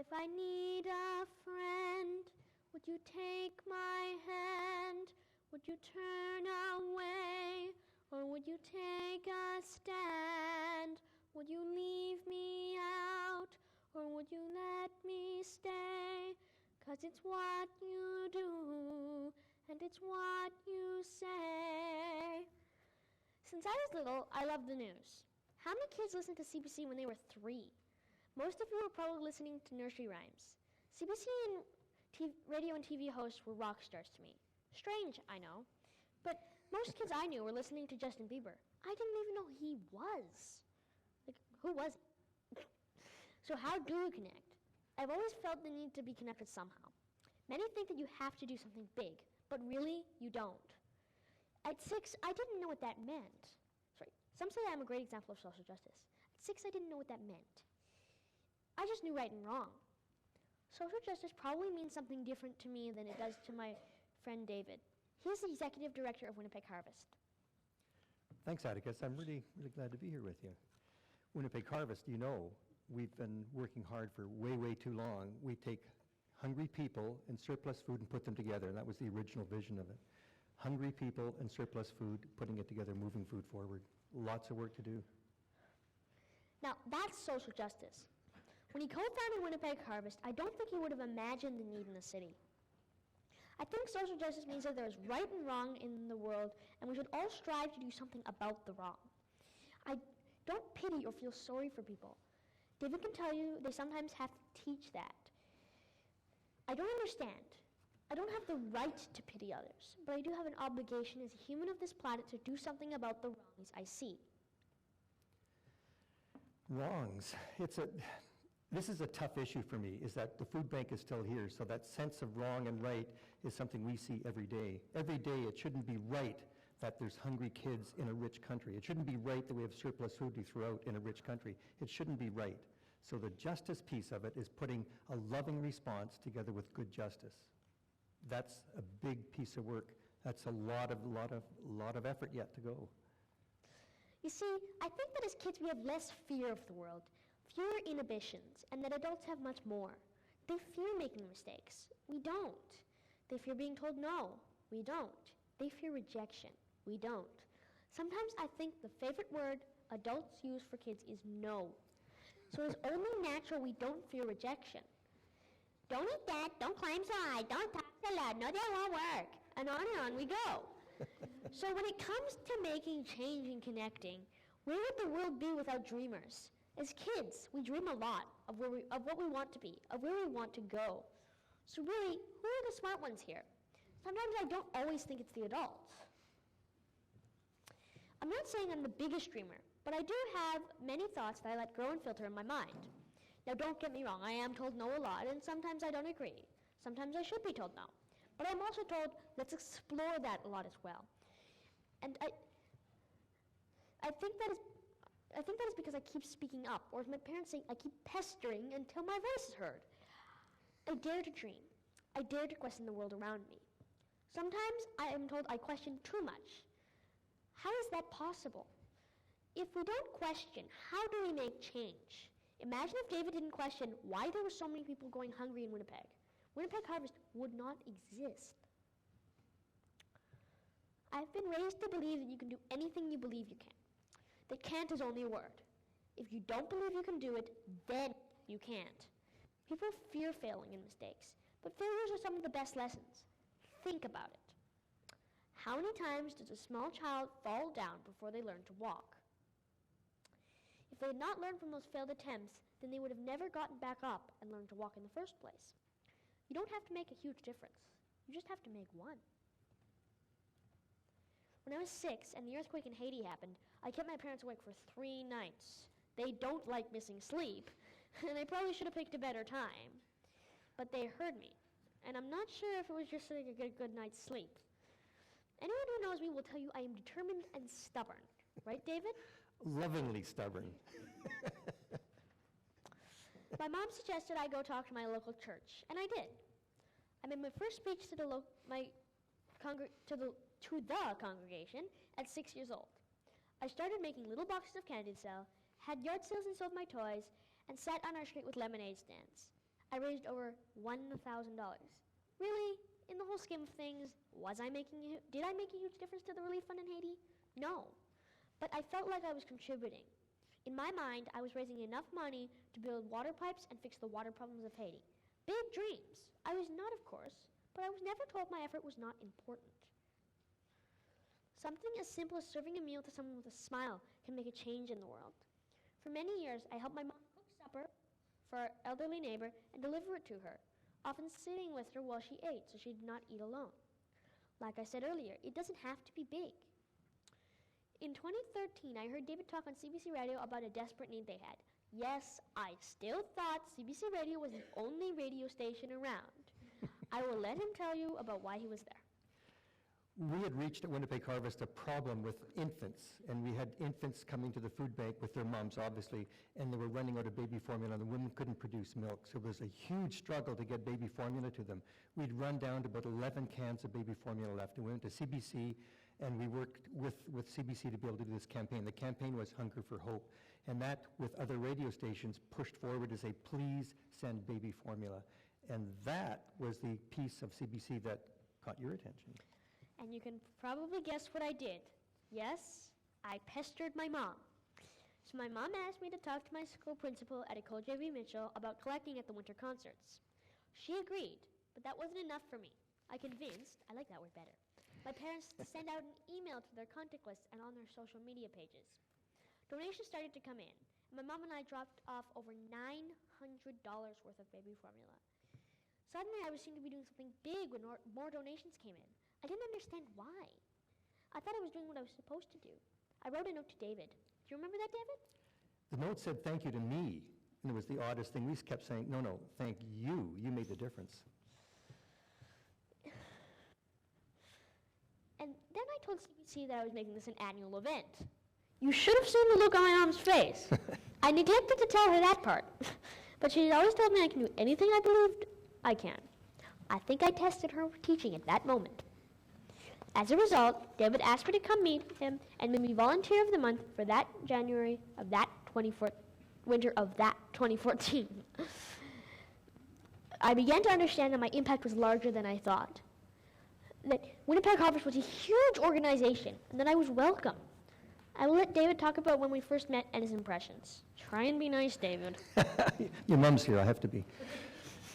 If I need a friend, would you take my hand? Would you turn away, or would you take a stand? Would you leave me out, or would you let me stay? 'Cause it's what you do, and it's what you say. Since I was little, I loved the news. How many kids listened to CBC when they were 3? Most of you were probably listening to nursery rhymes. CBC and radio and TV hosts were rock stars to me. Strange, I know. But most kids I knew were listening to Justin Bieber. I didn't even know he was. Like, who was he? So how do you connect? I've always felt the need to be connected somehow. Many think that you have to do something big, but really, you don't. At 6, I didn't know what that meant. Some say I'm a great example of social justice. At 6, I didn't know what that meant. I just knew right and wrong. Social justice probably means something different to me than it does to my friend David. He's the Executive Director of Winnipeg Harvest. Thanks, Atticus. I'm really glad to be here with you. Winnipeg Harvest, you know, we've been working hard for way too long. We take hungry people and surplus food and put them together, and that was the original vision of it. Hungry people and surplus food, putting it together, moving food forward. Lots of work to do. Now, that's social justice. When he co-founded Winnipeg Harvest, I don't think he would have imagined the need in the city. I think social justice means that there is right and wrong in the world, and we should all strive to do something about the wrong. I don't pity or feel sorry for people. David can tell you they sometimes have to teach that. I don't understand. I don't have the right to pity others, but I do have an obligation as a human of this planet to do something about the wrongs I see. Wrongs. This is a tough issue for me, is that the food bank is still here, so that sense of wrong and right is something we see every day. Every day it shouldn't be right that there's hungry kids in a rich country. It shouldn't be right that we have surplus food to throw out in a rich country. It shouldn't be right. So the justice piece of it is putting a loving response together with good justice. That's a big piece of work. That's a lot of effort yet to go. You see, I think that as kids we have less fear of the world, fewer inhibitions, and that adults have much more. They fear making mistakes. We don't. They fear being told no. We don't. They fear rejection. We don't. Sometimes I think the favorite word adults use for kids is no. So it's only natural we don't fear rejection. Don't eat that, don't climb so high, don't talk so loud, no, that won't work. And on we go. So when it comes to making change and connecting, where would the world be without dreamers? As kids, we dream a lot of what we want to be, of where we want to go. So really, who are the smart ones here? Sometimes I don't always think it's the adults. I'm not saying I'm the biggest dreamer, but I do have many thoughts that I let grow and filter in my mind. Now don't get me wrong, I am told no a lot, and sometimes I don't agree. Sometimes I should be told no. But I'm also told, let's explore that a lot as well. And I think that is because I keep speaking up, or as my parents say, I keep pestering until my voice is heard. I dare to dream. I dare to question the world around me. Sometimes I am told I question too much. How is that possible? If we don't question, how do we make change? Imagine if David didn't question why there were so many people going hungry in Winnipeg. Winnipeg Harvest would not exist. I've been raised to believe that you can do anything you believe you can. That can't is only a word. If you don't believe you can do it, then you can't. People fear failing and mistakes, but failures are some of the best lessons. Think about it. How many times does a small child fall down before they learn to walk? If they had not learned from those failed attempts, then they would have never gotten back up and learned to walk in the first place. You don't have to make a huge difference. You just have to make one. When I was 6 and the earthquake in Haiti happened, I kept my parents awake for 3 nights. They don't like missing sleep, and they probably should have picked a better time. But they heard me, and I'm not sure if it was just so they could get a good night's sleep. Anyone who knows me will tell you I am determined and stubborn. Right, David? Lovingly stubborn. My mom suggested I go talk to my local church, and I did. I made my first speech to the congregation at 6 years old. I started making little boxes of candy to sell, had yard sales and sold my toys, and sat on our street with lemonade stands. I raised over $1,000. Really, in the whole scheme of things, did I make a huge difference to the relief fund in Haiti? No, but I felt like I was contributing. In my mind, I was raising enough money to build water pipes and fix the water problems of Haiti. Big dreams. I was not, of course, but I was never told my effort was not important. Something as simple as serving a meal to someone with a smile can make a change in the world. For many years, I helped my mom cook supper for our elderly neighbor and deliver it to her, often sitting with her while she ate so she did not eat alone. Like I said earlier, it doesn't have to be big. In 2013, I heard David talk on CBC Radio about a desperate need they had. Yes, I still thought CBC Radio was the only radio station around. I will let him tell you about why he was there. We had reached at Winnipeg Harvest a problem with infants, and we had infants coming to the food bank with their moms, obviously, and they were running out of baby formula, and the women couldn't produce milk. So it was a huge struggle to get baby formula to them. We'd run down to about 11 cans of baby formula left, and we went to CBC, and we worked with CBC to be able to do this campaign. The campaign was Hunger for Hope, and that, with other radio stations, pushed forward to say, please send baby formula. And that was the piece of CBC that caught your attention. And you can probably guess what I did. Yes, I pestered my mom. So my mom asked me to talk to my school principal at Atticus Mitchell about collecting at the winter concerts. She agreed, but that wasn't enough for me. I like that word better, my parents to send out an email to their contact list and on their social media pages. Donations started to come in, and my mom and I dropped off over $900 worth of baby formula. Suddenly, I was seen to be doing something big when more donations came in. I didn't understand why. I thought I was doing what I was supposed to do. I wrote a note to David. Do you remember that, David? The note said thank you to me, and it was the oddest thing. We kept saying, no, thank you. You made the difference. And then I told CBC that I was making this an annual event. You should have seen the look on my mom's face. I neglected to tell her that part. But she always told me I can do anything I believed I can. I think I tested her teaching at that moment. As a result, David asked me to come meet him and made me volunteer of the month for that winter of that 2014. I began to understand that my impact was larger than I thought. That Winnipeg Harvest was a huge organization, and that I was welcome. I will let David talk about when we first met and his impressions. Try and be nice, David. Your mom's here, I have to be.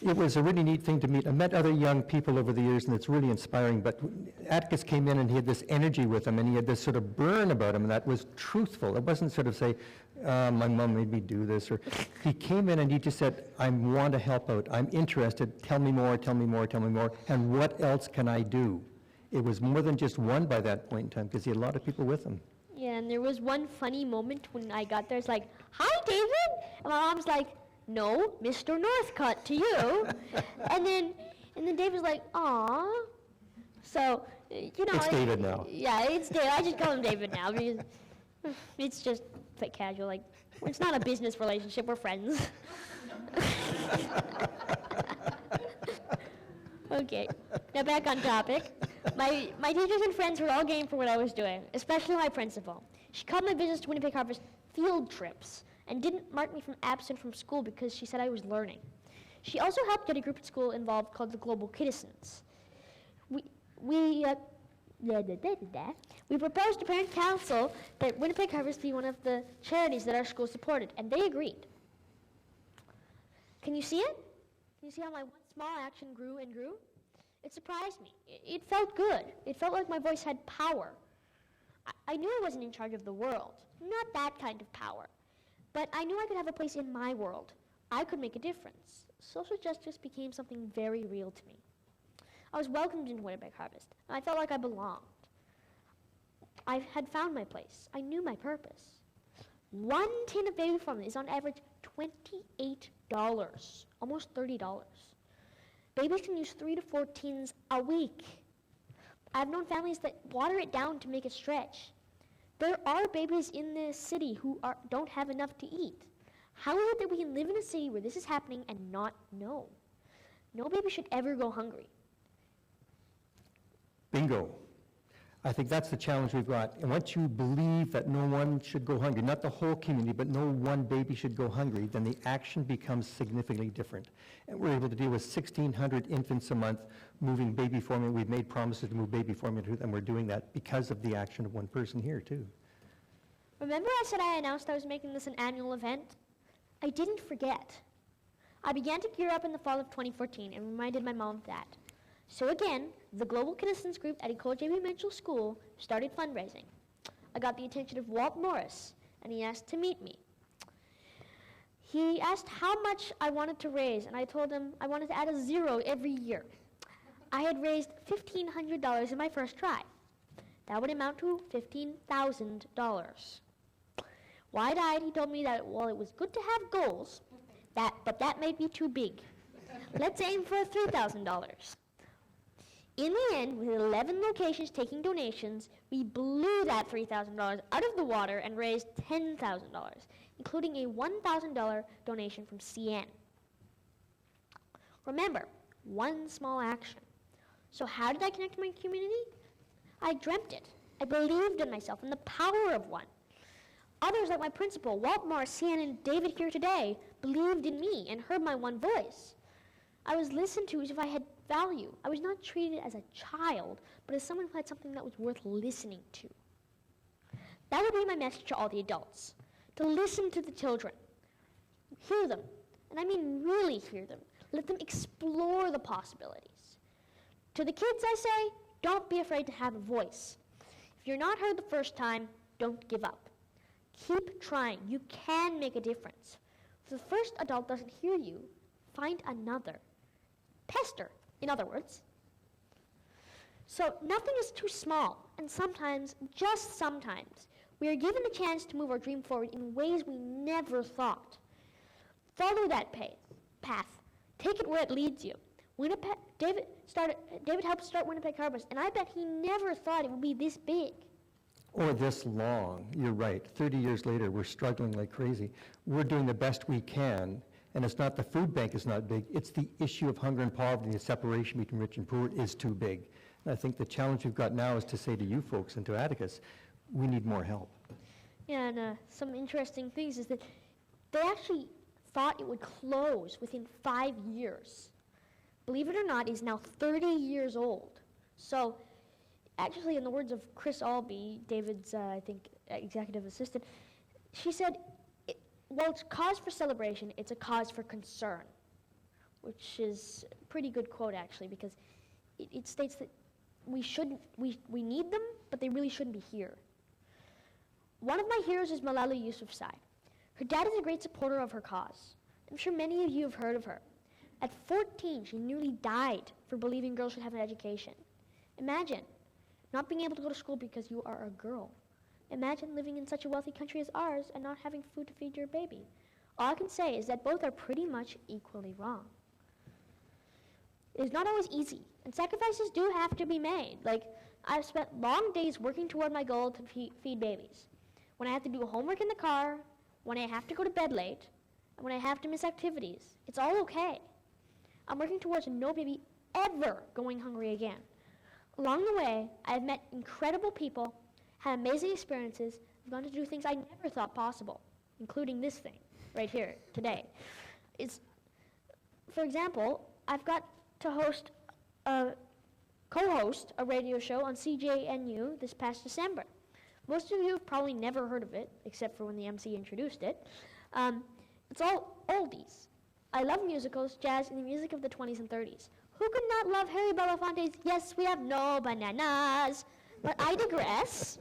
It was a really neat thing to meet. I met other young people over the years, and it's really inspiring, but Atticus came in and he had this energy with him, and he had this sort of burn about him that was truthful. It wasn't sort of say, my mom made me do this, or he came in and he just said, I want to help out. I'm interested. Tell me more, tell me more, tell me more, and what else can I do? It was more than just one by that point in time, because he had a lot of people with him. Yeah, and there was one funny moment when I got there. It's like, hi, David! And my mom's like, no, Mr. Northcott to you. and then David was like, aw. So, It's David now. Yeah, it's David. I just call him David now because it's just like casual. Like, it's not a business relationship. We're friends. Okay, now back on topic. My teachers and friends were all game for what I was doing, especially my principal. She called my visits to Winnipeg Harvest field trips and didn't mark me from absent from school because she said I was learning. She also helped get a group at school involved called the Global Citizens. We proposed to parent council that Winnipeg Harvest be one of the charities that our school supported, and they agreed. Can you see it? Can you see how my one small action grew and grew? It surprised me. It felt good. It felt like my voice had power. I knew I wasn't in charge of the world, not that kind of power. But I knew I could have a place in my world. I could make a difference. Social justice became something very real to me. I was welcomed into Winnipeg Harvest, and I felt like I belonged. I had found my place. I knew my purpose. One tin of baby formula is on average $28, almost $30. Babies can use 3 to 4 tins a week. I've known families that water it down to make it stretch. There are babies in this city who don't have enough to eat. How is it that we can live in a city where this is happening and not know? No baby should ever go hungry. Bingo. I think that's the challenge we've got. And once you believe that no one should go hungry, not the whole community, but no one baby should go hungry, then the action becomes significantly different. And we're able to deal with 1,600 infants a month moving baby formula. We've made promises to move baby formula, and we're doing that because of the action of one person here, too. Remember I said I announced I was making this an annual event? I didn't forget. I began to gear up in the fall of 2014 and reminded my mom of that. So again, the Global Citizens Group at Ecole J.B. Mitchell School started fundraising. I got the attention of Walt Morris, and he asked to meet me. He asked how much I wanted to raise, and I told him I wanted to add a zero every year. I had raised $1,500 in my first try. That would amount to $15,000. Wide-eyed, he told me that while it was good to have goals, but that might be too big. Let's aim for $3,000. In the end, with 11 locations taking donations, we blew that $3,000 out of the water and raised $10,000, including a $1,000 donation from CN. Remember, one small action. So how did I connect to my community? I dreamt it. I believed in myself and the power of one. Others like my principal, Walt Morris, CN, and David here today, believed in me and heard my one voice. I was listened to as if I had value. I was not treated as a child, but as someone who had something that was worth listening to. That would be my message to all the adults, to listen to the children. Hear them, and I mean really hear them. Let them explore the possibilities. To the kids, I say, don't be afraid to have a voice. If you're not heard the first time, don't give up. Keep trying. You can make a difference. If the first adult doesn't hear you, find another. Pester, in other words. So nothing is too small, and sometimes, just sometimes, we are given a chance to move our dream forward in ways we never thought. Follow that path. Take it where it leads you. David helped start Winnipeg Harvest, and I bet he never thought it would be this big. Or this long. You're right. 30 years later, we're struggling like crazy. We're doing the best we can, and it's not the food bank is not big. It's the issue of hunger and poverty, the separation between rich and poor is too big. And I think the challenge we've got now is to say to you folks and to Atticus, we need more help. Yeah, and some interesting things is that they actually thought it would close within 5 years. Believe it or not, it's now 30 years old. So actually, in the words of Chris Albee, David's, executive assistant, she said, while it's cause for celebration, it's a cause for concern, which is a pretty good quote, actually, because it states that we need them, but they really shouldn't be here. One of my heroes is Malala Yousafzai. Her dad is a great supporter of her cause. I'm sure many of you have heard of her. At 14, she nearly died for believing girls should have an education. Imagine not being able to go to school because you are a girl. Imagine living in such a wealthy country as ours and not having food to feed your baby. All I can say is that both are pretty much equally wrong. It is not always easy, and sacrifices do have to be made. Like, I've spent long days working toward my goal to feed babies. When I have to do homework in the car, when I have to go to bed late, and when I have to miss activities, it's all okay. I'm working towards no baby ever going hungry again. Along the way, I have met incredible people, had amazing experiences, I've gone to do things I never thought possible, including this thing right here today. For example, I've got to co-host a radio show on CJNU this past December. Most of you have probably never heard of it, except for when the MC introduced it. It's all oldies. I love musicals, jazz, and the music of the 20s and 30s. Who could not love Harry Belafonte's Yes, We Have No Bananas? But I digress.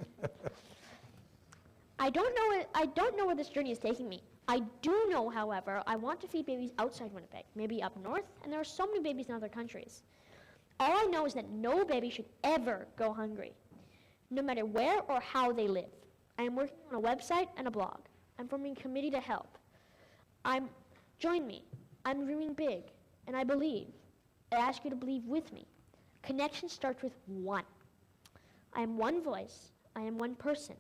I don't know where this journey is taking me. I do know, however, I want to feed babies outside Winnipeg, maybe up north, and there are so many babies in other countries. All I know is that no baby should ever go hungry, no matter where or how they live. I am working on a website and a blog. I'm forming a committee to help. Join me. I'm dreaming big, and I believe. I ask you to believe with me. Connection starts with one. I am one voice. I am one person.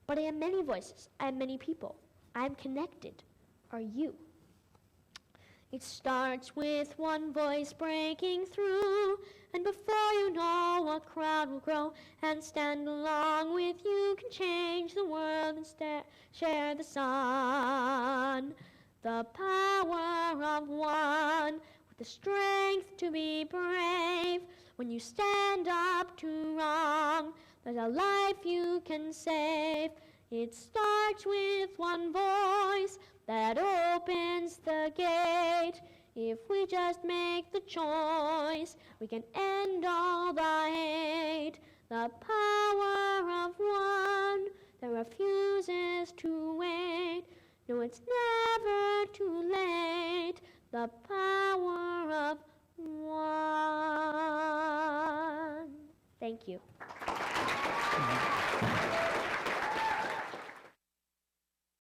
But I am many voices. I am many people. I am connected. Are you? It starts with one voice breaking through, and before you know, a crowd will grow and stand along with you, can change the world and share the sun. The power of one, with the strength to be brave. When you stand up to wrong, there's a life you can save. It starts with one voice that opens the gate. If we just make the choice, we can end all the hate. The power of one that refuses to wait. No, it's never too late. The power of one. Thank you.